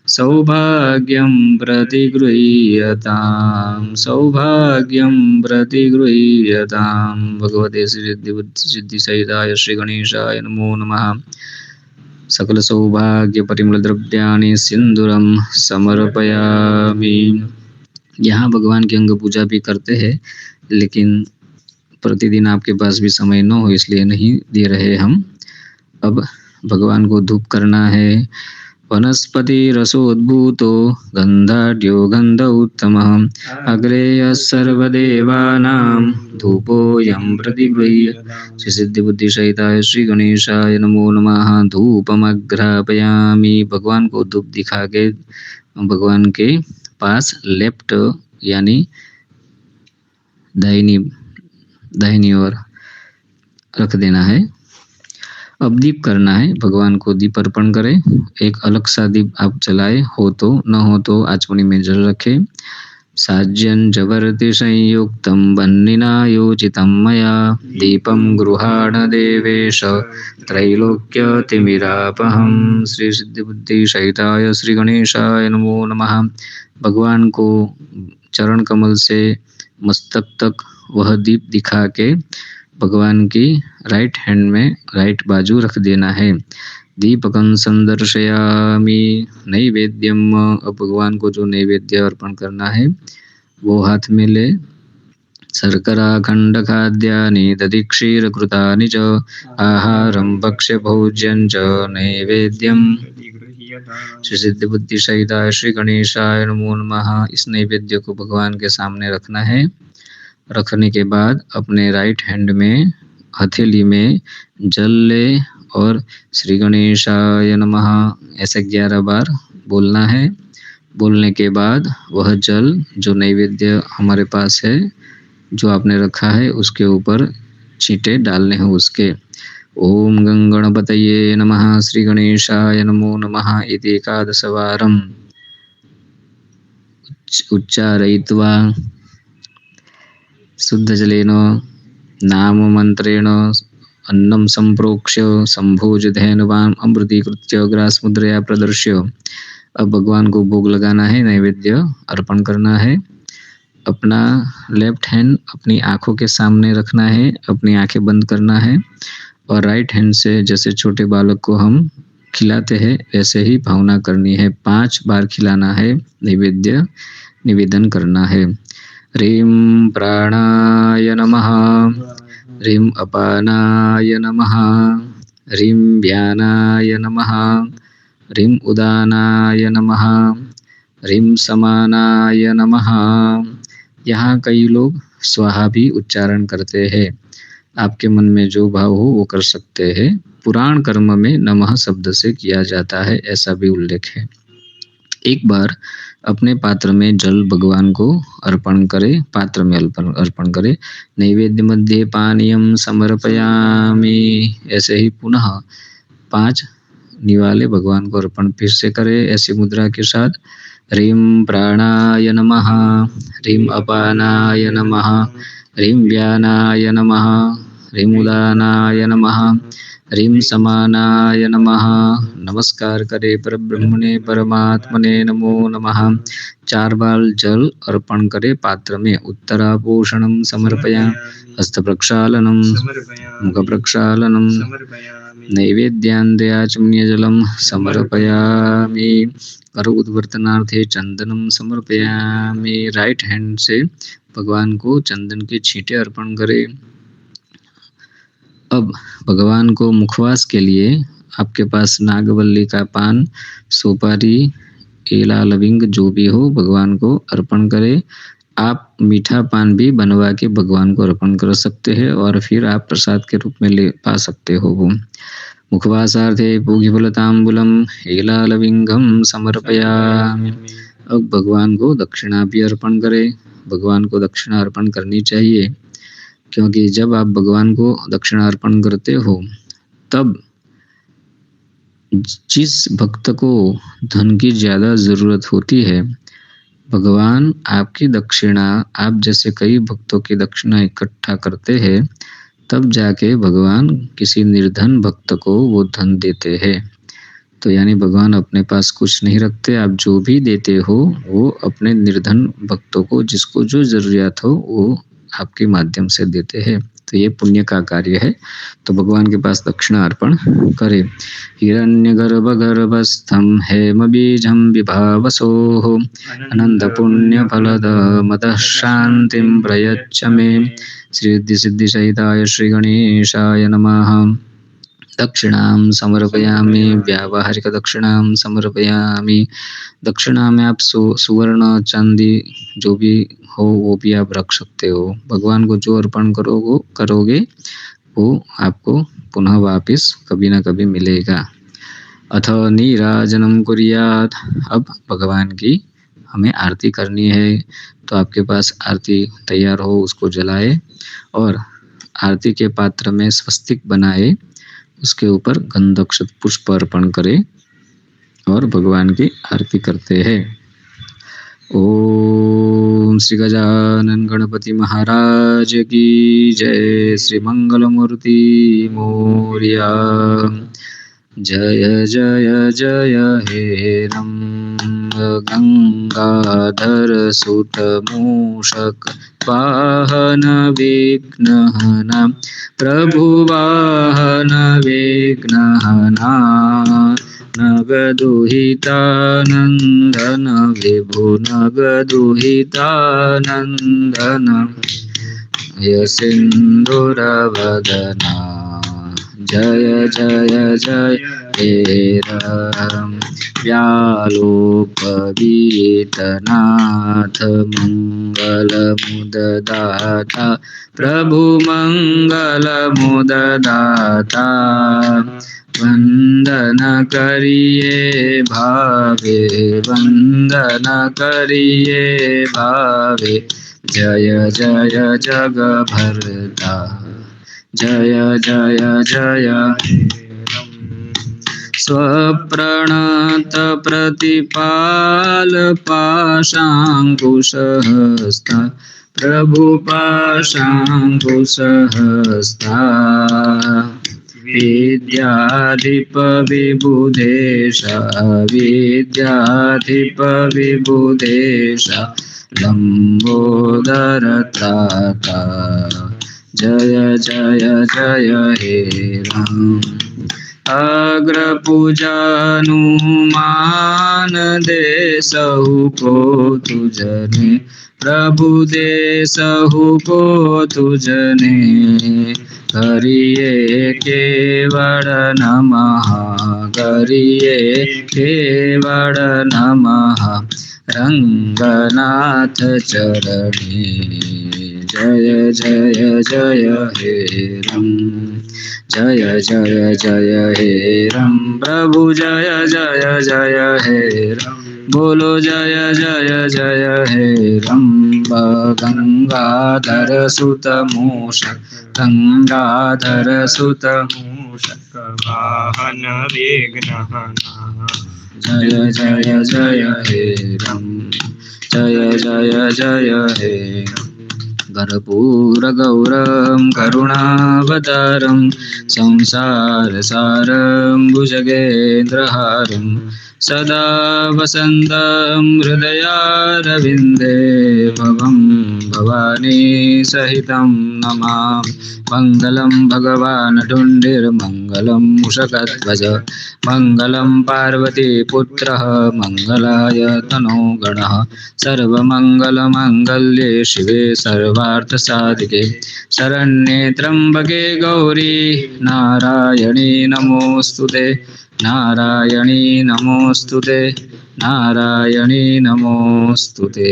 सौभाग्यं प्रतिगृह्यताम् सौभाग्यं प्रतिगृह्यताम्। भगवते सिद्धिसहिताय श्रीगणेशाय नमो नमः। सकलसौभाग्यपरिमलद्रव्याणि सिन्दूरं समर्पयामि। यहाँ भगवान की अंग पूजा भी करते हैं, लेकिन प्रतिदिन आपके पास भी समय न हो इसलिए नहीं दे रहे हम। अब भगवान को धूप करना है। वनस्पतिरसोद्भूतो गन्धाढ्यो गन्ध उत्तमः अग्रेयः सर्वदेवानां धूपोऽयं प्रतिगृह्य। श्री सिद्धिबुद्धिसहिताय श्री गणेशाय नमो नमः। धूपमग्रापयामि। भगवान को धूप दिखा के भगवान के पास लेफ्ट यानी दाहिनी ओर रख देना है। अब दीप करना है। भगवान को दीप अर्पण करें। एक अलग सा दीप आप जलाए, हो तो, न हो तो आचमनी में जल रखें। साज्यं जवर्ति संयुक्तं वह्निना योजितं मया दीपं गृहाण देवेश त्रैलोक्यतिमिरापहम्। श्री सिद्धिबुद्धिसहिताय श्री गणेशाय नमो नमः। भगवान को चरण कमल से मस्तक तक वह दीप दिखा के भगवान की राइट हैंड में राइट बाजू रख देना है। दीपकं संदर्शयामि नैवेद्यम। अब भगवान को जो नैवेद्य अर्पण करना है वो हाथ में ले। शर्करा खंड खाद्यानि दधिक्षीरकृतानि च आहारं भक्ष्य भोज्यं च नैवेद्यम। श्री सिद्धिबुद्धिसहिताय श्री गणेशाय नमो नमः। इस नैवेद्य को भगवान के सामने रखना है। रखने के बाद अपने राइट हैंड में हथेली में जल ले और श्री गणेशाय नमः ऐसे 11 बार बोलना है। बोलने के बाद वह जल जो नैवेद्य हमारे पास है, जो आपने रखा है, उसके ऊपर छींटे डालने हैं उसके। ओम गंगणपतये नमः श्री गणेशाय नमो नमः इति एकादशवारम् उच्चारयित्वा शुद्धजलेन नाममन्त्रेण अन्नं सम्प्रोक्ष्य सम्भोजधेनुवान् अमृतीकृत्य ग्रासमुद्रया प्रदर्श्य। अब भगवान को भोग लगाना है, नैवेद्य अर्पण करना है। अपना लेफ्ट हैंड अपनी आँखों के सामने रखना है, अपनी आँखें बंद करना है और राइट हैंड से जैसे छोटे बालक को हम खिलाते हैं वैसे ही भावना करनी है। 5 बार खिलाना है, नैवेद्य निवेदन करना है। ह्रीं प्राणाय नमः, ह्रीं अपानाय नमः, ह्रीं व्यानाय नमः, ह्रीं उदानाय नमः, ह्रीं समानाय नमः। यहाँ कई लोग स्वाहा भी उच्चारण करते हैं। आपके मन में जो भाव हो वो कर सकते हैं। पुराण कर्म में नमः शब्द से किया जाता है, ऐसा भी उल्लेख है। एक बार अपने पात्र में जल भगवान को अर्पण करें, पात्र में अर्पण करें। नैवेद्य मध्ये पानीयम समर्पयामि। ऐसे ही पुनः 5 निवाले भगवान को अर्पण फिर से करें ऐसी मुद्रा के साथ। ह्रीं प्राणाय नमः, ह्रीं अपानाय नमः, ह्रीं व्यानाय नमः, ह्रीं उदानाय नमः, ह्रीं समानाय नमः। नमस्कार करे परब्रह्मणे परमात्मने नमो नमः। 4 बार जल अर्पण करे पात्र में। उत्तरापोषणं समर्पयामि, हस्त प्रक्षालनं, मुख प्रक्षालनं, नैवेद्यान्त्याचम्यजलं समर्पयामि। कर उद्वर्तनार्थे चंदनम समर्पयामि। राइट हैंड से भगवान को चंदन के छींटे अर्पण करें। अब भगवान को मुखवास के लिए आपके पास नागवल्ली का पान, सुपारी, केला, लविंग जो भी हो भगवान को अर्पण करें। आप मीठा पान भी बनवा के भगवान को अर्पण कर सकते हैं और फिर आप प्रसाद के रूप में ले पा सकते हो वो। मुखवासार्थे पूगीफलताम्बूलम एलालविंगम समर्पयामि। अब भगवान को दक्षिणा भी अर्पण करें। भगवान को दक्षिणा अर्पण करनी चाहिए, क्योंकि जब आप भगवान को दक्षिणा अर्पण करते हो तब जिस भक्त को धन की ज़्यादा ज़रूरत होती है भगवान आपकी दक्षिणा, आप जैसे कई भक्तों की दक्षिणा इकट्ठा करते हैं, तब जाके भगवान किसी निर्धन भक्त को वो धन देते हैं। तो यानी भगवान अपने पास कुछ नहीं रखते, आप जो भी देते हो वो अपने निर्धन भक्तों को, जिसको जो ज़रूरियात हो वो आपके माध्यम से देते हैं। तो ये पुण्य का कार्य है। तो भगवान के पास दक्षिणा अर्पण करें। हिरण्यगर्भगर्भस्थं हेमबीजं विभावसोः अनन्तपुण्यफलदमतः शान्तिं प्रयच्छ मे। श्रीसिद्धिसहिताय श्रीगणेशाय नमः। दक्षिणां समर्पयामि, व्यावहारिक दक्षिणां समर्पयामि। दक्षिणा में आप सुवर्ण, चांदी जो भी हो वो भी आप रख सकते हो। भगवान को जो अर्पण करोगे वो आपको पुनः वापस कभी ना कभी मिलेगा। अथ नीराजनम कुर्यात्। अब भगवान की हमें आरती करनी है, तो आपके पास आरती तैयार हो उसको जलाए और आरती के पात्र में स्वस्तिक बनाए, उसके ऊपर गंधक्षत पुष्प अर्पण करें और भगवान की आरती करते हैं। ओम श्री गजानन गणपति महाराज की जय। श्री मंगल मूर्ति मोरया। जय जय जय हे रम गंगाधर सुत मूषक वाहन विघ्नहना प्रभु वाहन विघ्नहना नगदुहितानंदन विभु नगदुहितानंदन यसिंधुरवदना जय जय जय हे राम। व्यालोपवीतनाथ मंगलमुददाता प्रभु मंगलमुददाता वंदन करिए भावे वंदन करिए भावे जय जय जगभरता जय जय जय स्वप्रणत प्रतिपाल पाशांकुशहस्ता प्रभु पाशांकुशहस्ता विद्याधिप विबुधेश विद्याधिप विबुधेश लंबोदर त्राता जय जय जय हे राम। अग्रपूजानुमान देसहु को तुजने प्रभु देसहु को तुजने करिए केवल नमः करिए केवल नमः रंगनाथ चरणे जय जय जय हे राम। जय जय जय हे राम प्रभु जय जय जय हे राम। बोलो जय जय जय हे राम। गंगाधर सुत मूषक गंगाधर सुत मूषक वाहन विघ्नहना जय जय जय हे राम। जय जय जय हे कर्पूरगौरं करुणावतारं संसारसारं भुजगेन्द्रहारं सदा वसन्तं हृदयारविन्दे भवं भवानी सहितं नमामि। मङ्गलं भगवान् ढुण्डिर्मङ्गलं मूषकध्वज मङ्गलं पार्वतीपुत्रः मङ्गलाय तनोगणः सर्वमङ्गलमाङ्गल्ये शिवे सर्वार्थसाधिके शरण्ये त्र्यम्बके गौरी नारायणी नमोऽस्तुते नारायणी नमोऽस्तुते नारायणी नमोऽस्तुते।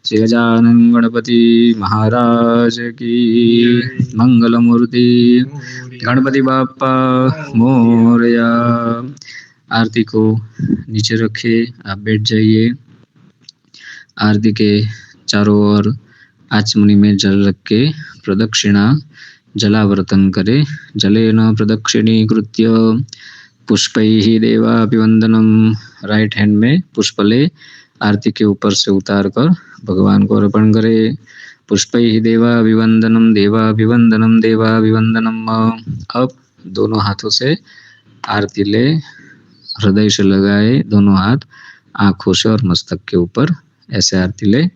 श्री गजानन गणपति महाराज की मंगलमूर्ति गणपति बाप्पा मोरया। आरती को नीचे रखे, आप बैठ जाइए। आरती के चारों ओर आचमनी में जल रख के प्रदक्षिणा जलावर्तन करे। जलेन प्रदक्षिणीकृत्य पुष्पैः देवाभिवंदनम। राइट हैंड में पुष्प ले आरती के ऊपर से उतार कर भगवान को अर्पण करें। पुष्पैः देवाभिवंदनम देवाभिवंदनम देवाभिवंदनम। अब दोनों हाथों से आरती ले, हृदय से लगाए दोनों हाथ आँखों से और मस्तक के ऊपर, ऐसे आरती ले।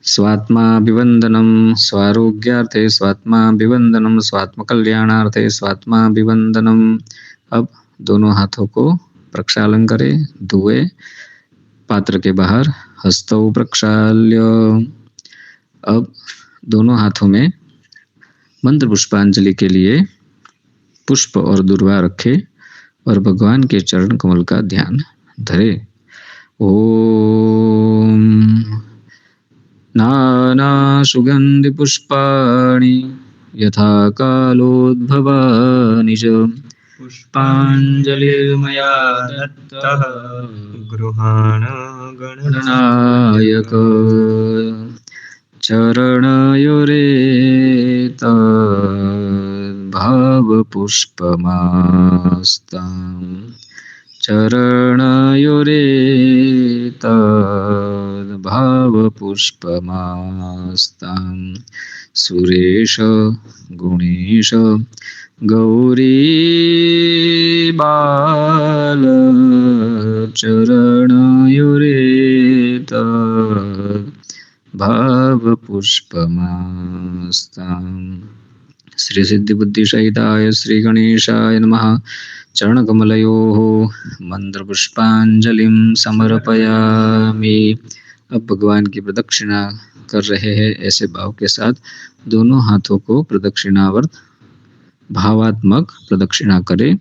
स्वात्माभिवंदनम स्वारोग्यार्थे स्वात्माभिवंदनम स्वात्मकल्याणार्थे स्वात्माभिवंदनम। अब दोनों हाथों को प्रक्षालन करें, धुए पात्र के बाहर, हस्तौ प्रक्षाल्य। अब दोनों हाथों में मंत्र पुष्पांजलि के लिए पुष्प और दूर्वा रखे और भगवान के चरण कमल का ध्यान धरे। ओम नाना सुगंधि पुष्पाणि यथा कालोद्भवानि च पुष्पाञ्जलिर्मया दत्तः गृहाण गणनायक चरणयोरेतद्भावपुष्पमास्ताम् चरणयोरेतद्भावपुष्पमास्ताम् सुरेश गुणेश गौरीबाल चरणयोरेतद्भावपुष्पमास्ताम्। श्री सिद्धि बुद्धि सहिताय श्री गणेशाय नमः। चरणकमलयोः मंत्रपुष्पांजलिं समर्पयामि। अब भगवान की प्रदक्षिणा कर रहे हैं, ऐसे भाव के साथ दोनों हाथों को प्रदक्षिणावर्त भावात्मक प्रदक्षिणा करें।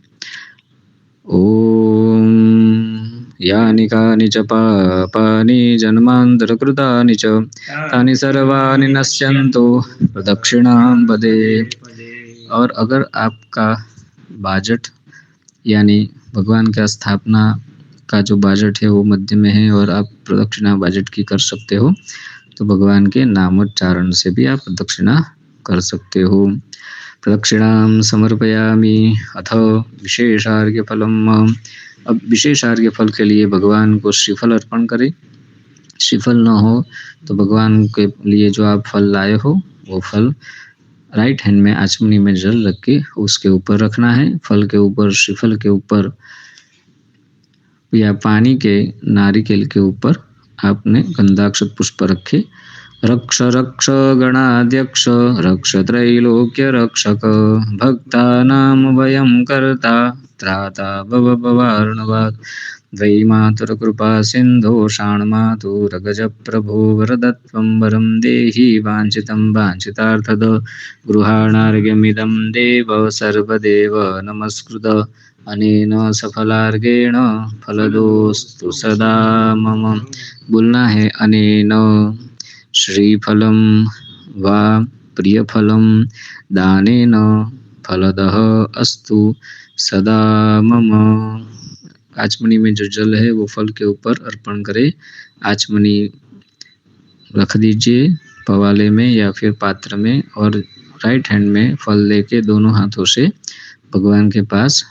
ओम यानि कानि च पापानि जन्मान्तरकृतानि च तानि सर्वाणि नश्यन्तु प्रदक्षिणां पदे। और अगर आपका बाजट यानी भगवान का स्थापना का जो बाजट है वो मध्य में है और आप प्रदक्षिणा बाजट की कर सकते हो, तो भगवान के नामोच्चारण से भी आप प्रदक्षिणा कर सकते हो। प्रदक्षिणां समर्पयामि अथ विशेषार्घ्य फलम। अब विशेषार्घ्य फल के लिए भगवान को श्रीफल अर्पण करें। श्रीफल न हो तो भगवान के लिए जो आप फल लाए हो वो फल राइट हैंड में आचमनी में जल रख के उसके ऊपर रखना है। फल के ऊपर, श्रीफल के ऊपर या पानी के नारिकेल के ऊपर आपने गंधाक्षत पुष्प रखे। रक्ष रक्ष गणाध्यक्ष रक्ष त्रैलोक्य रक्षक भक्तानां वयं कर्ता त्राता भव भवार्णवात्। द्वैमातुर कृपा सिन्धो षाण्मातुरगज प्रभो वरदत्वं वरं देहि वाञ्छितं वाञ्छितार्थद। गृहाणार्घ्यमिदं देव सर्वदेव नमस्कृत अनेन सफलार्घ्येण फलदोस्तु सदा मम। बोलना है अनेन श्रीफलं वा प्रियफलं दानेन फलदः अस्तु सदा मम। आचमनी में जो जल है वो फल के ऊपर अर्पण करें। आचमनी रख दीजिए पवाले में या फिर पात्र में और राइट हैंड में फल लेके दोनों हाथों से भगवान के पास,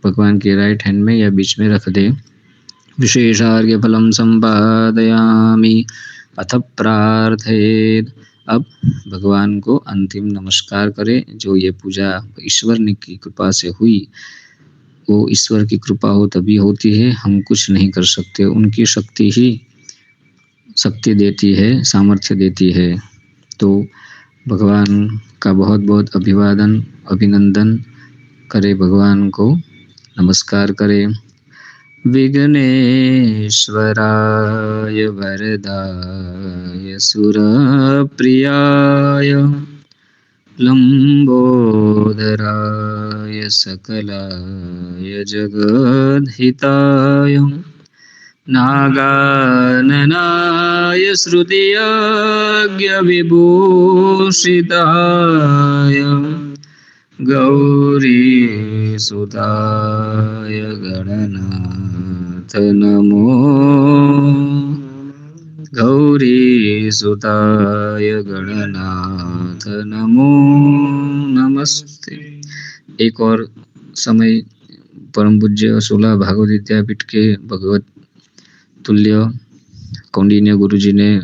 भगवान के राइट हैंड में या बीच में रख दे। विशेषार्घ्य फलम संपादयामि अथ प्रार्थयेत्। अब भगवान को अंतिम नमस्कार करें। जो ये पूजा ईश्वर की कृपा से हुई, वो ईश्वर की कृपा हो तभी होती है, हम कुछ नहीं कर सकते। उनकी शक्ति ही शक्ति देती है, सामर्थ्य देती है। तो भगवान का बहुत बहुत अभिवादन अभिनंदन करें, भगवान को नमस्कार करें। विघ्नेश्वराय वरदाय सुरप्रियाय लंबोदराय सकलाय जगद्हिताय नागाननाय श्रुतियज्ञविभूषिताय गौरीसुताय गणनाथ नमो। गौरीसुताय गणनाथ नमो नमस्ते। एक और समय परम पूज्य 16 भागवत विद्यापीठ के भगवत तुल्य कौंडिन्य गुरु जी ने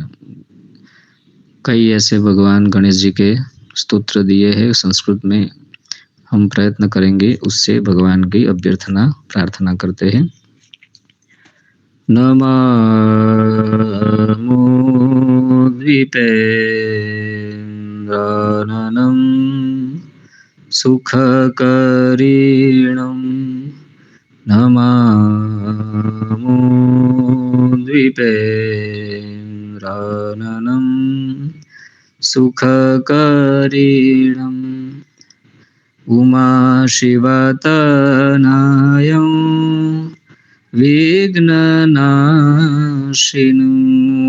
कई ऐसे भगवान गणेश जी के स्तोत्र दिए हैं संस्कृत में। हम प्रयत्न करेंगे उससे भगवान की अभ्यर्थना प्रार्थना करते हैं। नमो द्वीपेन्द्राननं सुखकरीणं नमामो द्वीपेन्द्राननं सुखकरीणम् उमाशिवतनयं विघ्ननाशिनं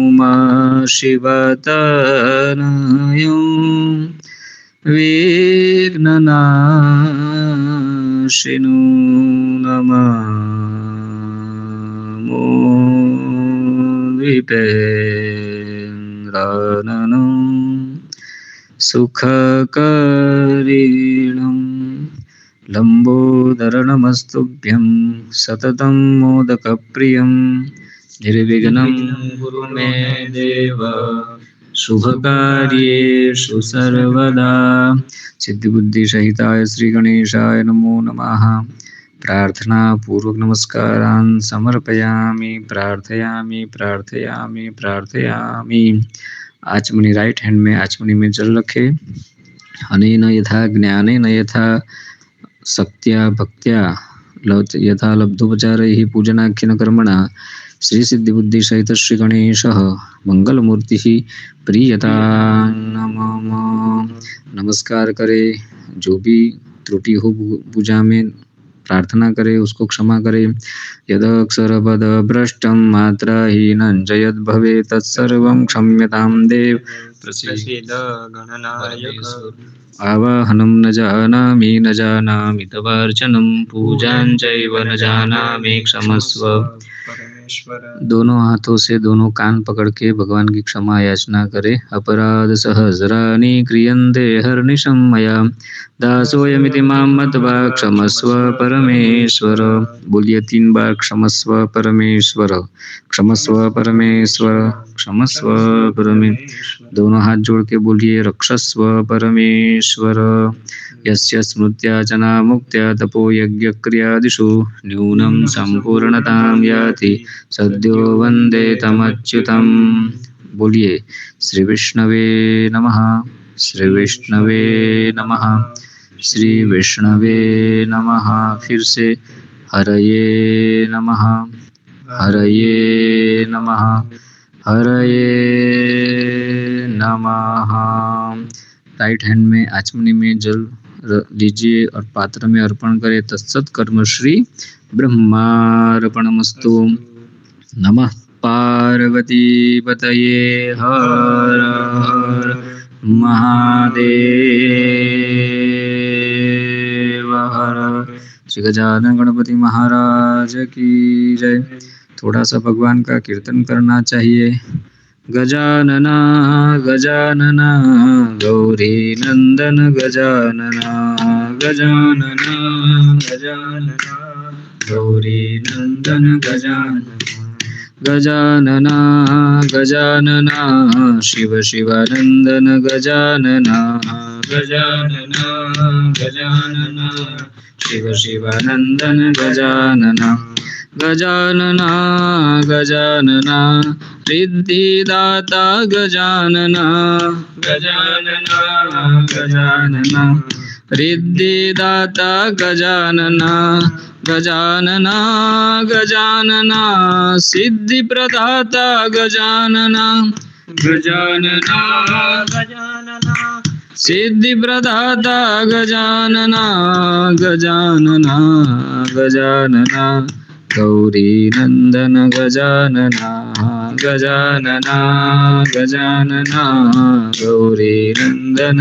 उमाशिवतनयं विघ्ननाशिनं नमामो द्वीपेन्द्राननं सुखकरीणम् लम्बोदरनमस्तुभ्यं सततं मोदकप्रियं निर्विघ्नं कुरु मे देव शुभकार्येषु सर्वदा। सिद्धिबुद्धिसहिताय श्रीगणेशाय नमो नमः। प्रार्थना पूर्वक नमस्कारान् समर्पयामि प्रार्थयामि प्रार्थयामि प्रार्थयामि। आचमनी राइट हैंड में आचमनी में जल रखे। अनेन यथा ज्ञानेन यथा शक्त्या भक्त्या यथा लब्धोपचारैः पूजनाख्येन कर्मणा श्री सिद्धि बुद्धि सहित श्री गणेशः मंगलमूर्ति प्रीयतां नमः। नमस्कार करे, जो भी त्रुटि हो पूजा में प्रार्थना करे उसको क्षमा करे। यदक्षरपद भ्रष्टं मात्राहीनं च यद् भवेत् तत्सर्वं क्षम्यतां देव प्रसीद गणनायक। आवाहनं न जानामि तवार्चनं पूजां चैव न जानामि क्षमस्व। परमेश्वर दोनों हाथों से दोनों कान पकड़ के भगवान की क्षमा याचना करे। अपराध सहस्राणि क्रियन्ते हर्निशं मया दासोऽयमिति मां मत्वा क्षमस्व परमेश्वर। बोलिए 3 बार क्षमस्व परमेश्वर, क्षमस्व परमेश्वर, क्षमस्व परमेश्वर। दोनों हाथ जोड़ के बोलिए रक्षस्व परमेश्वर। यस्य स्मृत्याचना मुक्त्या तपो यज्ञक्रियादिषु न्यूनं सम्पूर्णतां याति सद्यो वन्दे तमच्युतम्। बोलिए श्री विष्णवे नमः, श्री विष्णवे नमः, श्री विष्णवे नमः। फिर से हरये नमः, हरये नमः, हरये नमः। राइट हैंड में आचमनी में जल लीजिए और पात्र में अर्पण करें। तत्सत कर्म श्री ब्रह्मार्पणमस्तु। नमः पार्वती पतये हर हर महादेव हर। श्री गजानन गणपति महाराज की जय। थोड़ा सा भगवान का कीर्तन करना चाहिए। गजानना गजानना गौरी नंदन गजानना गजानना गजानना गौरी नंदन गजानना गजानना शिव शिवानंदन गजानना गजानना गजानना शिव शिवानंदन गजानना गजानना गजानना रिद्धिदाता गजानना गजानना गजानना रिद्धिदाता गजानना गजानना गजानना सिद्धिप्रदाता गजानना गजानना गजानना सिद्धिप्रदाता गजानना गजानना गजानना गौरी नंदन गजानना गजानना गजानना गौरी नंदन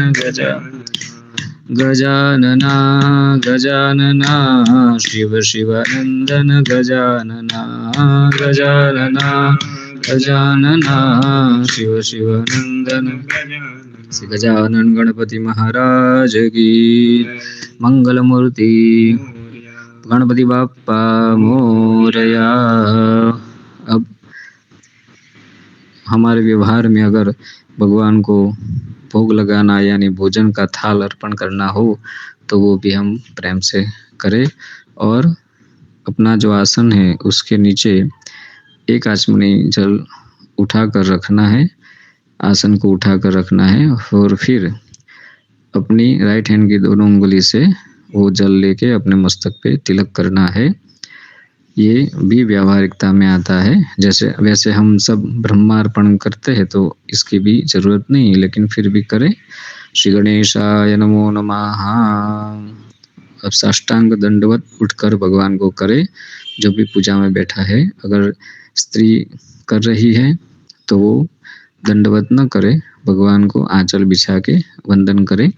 गजानना गजानना शिव शिवानंदन गजानना गजानना गजानना शिव शिवानंदन। श्री गजानन गणपति महाराज की मंगलमूर्ति। गणपति बाप्पा मोरया। अब हमारे व्यवहार में अगर भगवान को भोग लगाना यानी भोजन का थाल अर्पण करना हो, तो वो भी हम प्रेम से करें और अपना जो आसन है उसके नीचे एक आचमनी जल उठाकर रखना है, आसन को उठाकर रखना है और फिर अपनी राइट हैंड की दोनों उँगली से वो जल लेके अपने मस्तक पे तिलक करना है। ये भी व्यावहारिकता में आता है। जैसे वैसे हम सब ब्रह्मार्पण करते हैं तो इसकी भी ज़रूरत नहीं है, लेकिन फिर भी करें। श्री गणेशाय नमो नमः। अब साष्टांग दंडवत उठकर भगवान को करे, जो भी पूजा में बैठा है। अगर स्त्री कर रही है तो वो दंडवत न करे, भगवान को आंचल बिछा के वंदन करे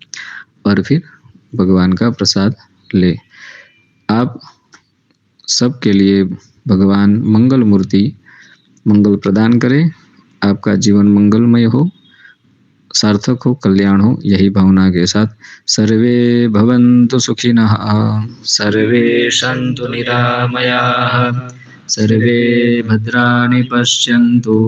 और फिर भगवान का प्रसाद ले। आप सबके लिए भगवान मंगल मूर्ति मंगल प्रदान करे, आपका जीवन मंगलमय हो, सार्थक हो, कल्याण हो, यही भावना के साथ सर्वे भवन्तु सुखिनः, सर्वे सन्तु निरामयाः, सर्वे भद्राणि पश्यन्तु,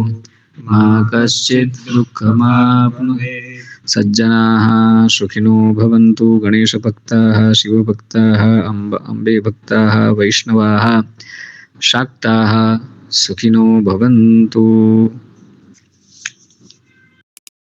मा कश्चित् दुःखमाप्नुयात्। सज्जनाः सुखिनो भवन्तु, गणेशभक्ताः, शिवभक्ताः, अम्बे भक्ताः, वैष्णवाः, शाक्ताः सुखिनो भवन्तु।